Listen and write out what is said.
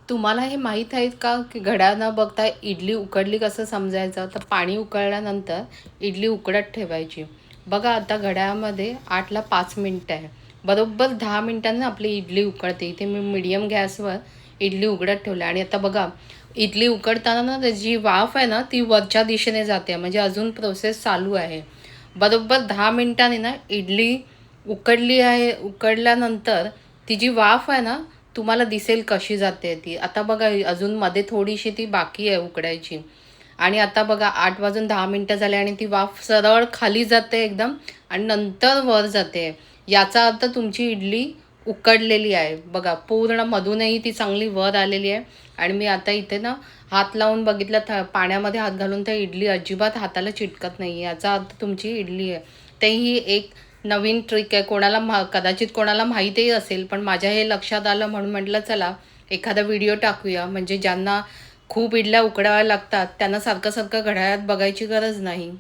तुम्हाला हे माहीत आहेत का, की घड्याळ न बघता इडली उकडली कसं समजायचं? तर पाणी उकळल्यानंतर इडली उकडत ठेवायची. बघा आता घड्याळामध्ये 8ला 5 मिनिटं आहे. बरोबर 10 मिनिटांनी आपली इडली उकळते. इथे मी मीडियम गॅसवर इडली उघडत ठेवली आणि आता बघा इडली उकडताना ना त्याची जी वाफ आहे ना, ती वरच्या दिशेने जाते. म्हणजे अजून प्रोसेस चालू आहे. बरोबर 10 मिनिटांनी ना इडली उकडली आहे. उकडल्यानंतर ती जी वाफ आहे ना, तुम्हाला दिसेल कशी जाते ती. आता बघा अजून मध्ये थोडीशी ती बाकी आहे उकडायची आणि आता बघा 8 वाजून 10 मिनिटं झाले आणि ती वाफ सरळ खाली जाते एकदम आणि नंतर वर जाते. याचा अर्थ तुमची इडली उकडलेली आहे. बघा पूर्ण मधूनही ती चांगली वर आलेली आहे आणि मी आता इथे ना हात लावून बघितलं पाण्यामध्ये हात घालून तर इडली अजिबात हाताला चिटकत नाही. याचा अर्थ तुमची इडली आहे. तेही एक नवीन ट्रिक आहे. कदाचित कोणाला माहीतही असेल, पण माझ्या हे लक्षात आलं म्हणून म्हटलं चला एखादा व्हिडिओ टाकूया. म्हणजे ज्यांना खूप इडल्या उकडाव्या लागतात, त्यांना सारखं-सारखं घड्याळात बघायची गरज नाही.